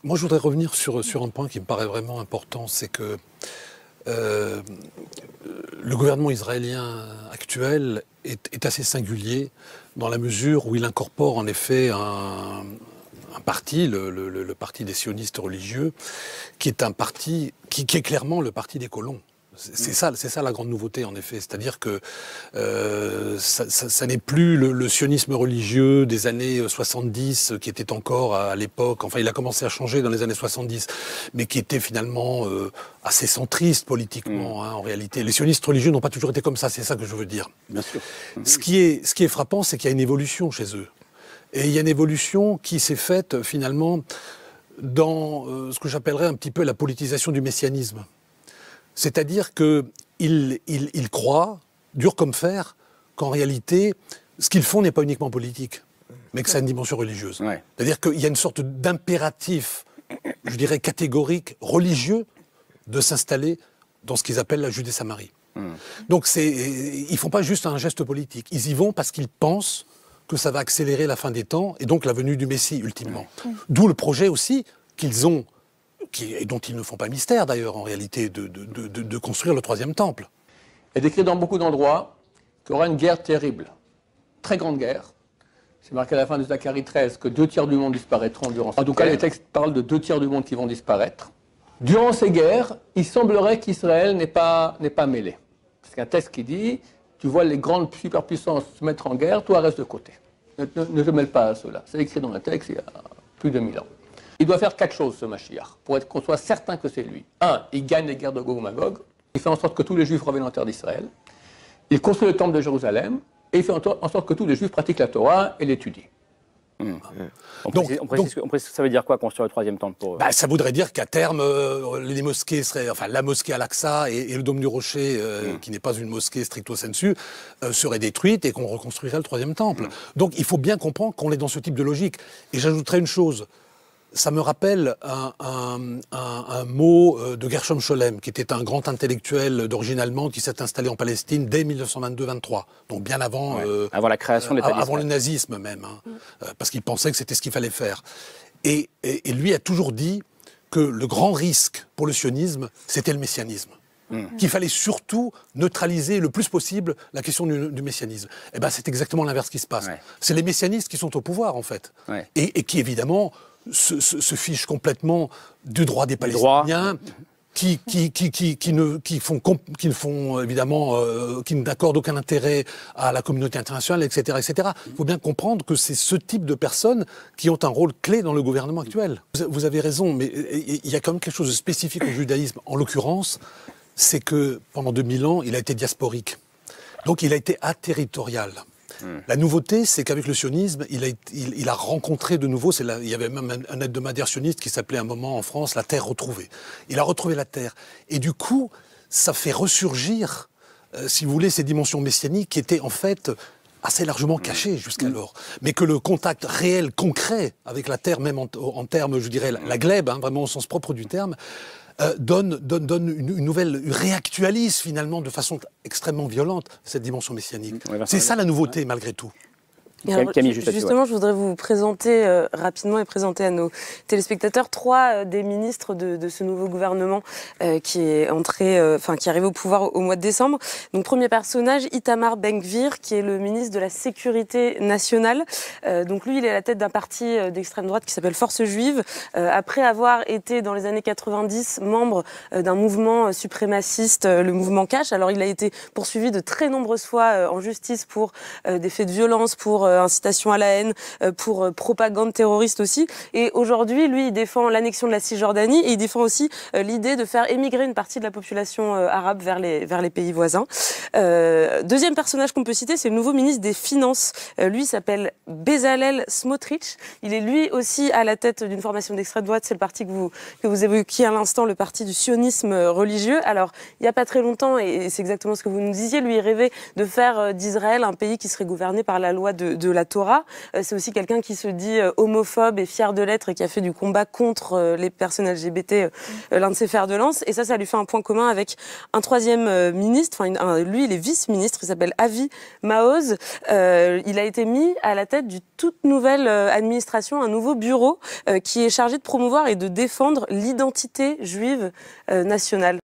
Moi, je voudrais revenir sur un point qui me paraît vraiment important, c'est que le gouvernement israélien actuel est assez singulier dans la mesure où il incorpore en effet un parti, le parti des sionistes religieux, qui est un parti qui est clairement le parti des colons. C'est ça la grande nouveauté en effet, c'est-à-dire que ça n'est plus le sionisme religieux des années 70 qui était encore à l'époque, enfin il a commencé à changer dans les années 70, mais qui était finalement assez centriste politiquement en réalité. Les sionistes religieux n'ont pas toujours été comme ça, c'est ça que je veux dire. Bien sûr. Ce qui est frappant, c'est qu'il y a une évolution chez eux. Et il y a une évolution qui s'est faite finalement dans ce que j'appellerais un petit peu la politisation du messianisme. C'est-à-dire qu'ils croient, dur comme fer, qu'en réalité, ce qu'ils font n'est pas uniquement politique, mais que ça a une dimension religieuse. Ouais. C'est-à-dire qu'il y a une sorte d'impératif, je dirais catégorique, religieux, de s'installer dans ce qu'ils appellent la Judée-Samarie. Donc ils ne font pas juste un geste politique, ils y vont parce qu'ils pensent que ça va accélérer la fin des temps et donc la venue du Messie, ultimement. D'où le projet aussi qu'ils ont, et dont ils ne font pas mystère d'ailleurs en réalité, de construire le troisième temple. Il est décrit dans beaucoup d'endroits qu'il y aura une guerre terrible, très grande guerre. C'est marqué à la fin de Zacharie 13 que 2 tiers du monde disparaîtront durant. En tout cas, les textes parlent de 2 tiers du monde qui vont disparaître. Durant ces guerres, il semblerait qu'Israël n'est pas mêlé. C'est un texte qui dit, tu vois les grandes superpuissances se mettre en guerre, toi reste de côté. Ne te mêle pas à cela. C'est écrit dans le texte il y a plus de 1000 ans. Il doit faire 4 choses, ce Mashiach, pour qu'on soit certain que c'est lui. 1, il gagne les guerres de Gog et Magog. Il fait en sorte que tous les Juifs reviennent en terre d'Israël. Il construit le temple de Jérusalem. Et il fait en sorte que tous les Juifs pratiquent la Torah et l'étudient. On précise que ça veut dire quoi, construire le troisième temple pour eux? Ça voudrait dire qu'à terme, les mosquées seraient, enfin la mosquée Al-Aqsa et le Dôme du Rocher, qui n'est pas une mosquée stricto sensu, seraient détruites et qu'on reconstruirait le troisième temple. Donc il faut bien comprendre qu'on est dans ce type de logique. Et j'ajouterais une chose. Ça me rappelle un mot de Gershom Scholem, qui était un grand intellectuel d'origine allemande qui s'est installé en Palestine dès 1922-23, donc bien avant, avant la création de l'État d'Israël. Avant le nazisme même, parce qu'il pensait que c'était ce qu'il fallait faire. Et lui a toujours dit que le grand risque pour le sionisme, c'était le messianisme. Qu'il fallait surtout neutraliser le plus possible la question du messianisme. Et ben c'est exactement l'inverse qui se passe. C'est les messianistes qui sont au pouvoir en fait, et qui évidemment se fichent complètement du droit des Palestiniens, qui n'accordent aucun intérêt à la communauté internationale, etc., etc. Il faut bien comprendre que c'est ce type de personnes qui ont un rôle clé dans le gouvernement actuel. Vous avez raison, mais il y a quand même quelque chose de spécifique au judaïsme. En l'occurrence, c'est que pendant 2000 ans, il a été diasporique. Donc il a été aterritorial. La nouveauté, c'est qu'avec le sionisme, il a rencontré de nouveau, il y avait même un hebdomadaire sioniste qui s'appelait à un moment en France « La Terre retrouvée ». Il a retrouvé la Terre. Et du coup, ça fait ressurgir, si vous voulez, ces dimensions messianiques qui étaient en fait assez largement cachées jusqu'alors. Mais que le contact réel, concret avec la Terre, même en termes, je dirais, la glèbe, vraiment au sens propre du terme, donne une nouvelle, réactualise finalement de façon extrêmement violente cette dimension messianique. C'est ça la nouveauté malgré tout. Alors, justement, je voudrais vous présenter rapidement et présenter à nos téléspectateurs 3 des ministres de ce nouveau gouvernement qui est qui est arrivé au pouvoir au mois de décembre. Donc, premier personnage, Itamar Ben-Gvir, qui est le ministre de la Sécurité nationale. Donc, lui, il est à la tête d'un parti d'extrême droite qui s'appelle Force Juive. Après avoir été, dans les années 90, membre d'un mouvement suprémaciste, le mouvement Cash. Alors, il a été poursuivi de très nombreuses fois en justice pour des faits de violence, pour incitation à la haine, pour propagande terroriste aussi. Et aujourd'hui, lui, il défend l'annexion de la Cisjordanie et il défend aussi l'idée de faire émigrer une partie de la population arabe vers les pays voisins. Deuxième personnage qu'on peut citer, c'est le nouveau ministre des Finances. Lui s'appelle Bezalel Smotrich. Il est lui aussi à la tête d'une formation d'extrême droite. C'est le parti que vous évoquiez à l'instant, le parti du sionisme religieux. Alors, il n'y a pas très longtemps, et c'est exactement ce que vous nous disiez, lui, il rêvait de faire d'Israël un pays qui serait gouverné par la loi de de la Torah. C'est aussi quelqu'un qui se dit homophobe et fier de l'être et qui a fait du combat contre les personnes LGBT, l'un de ses fers de lance. Et ça lui fait un point commun avec un troisième ministre, lui il est vice-ministre, il s'appelle Avi Maoz. Il a été mis à la tête d'une toute nouvelle administration, un nouveau bureau qui est chargé de promouvoir et de défendre l'identité juive nationale.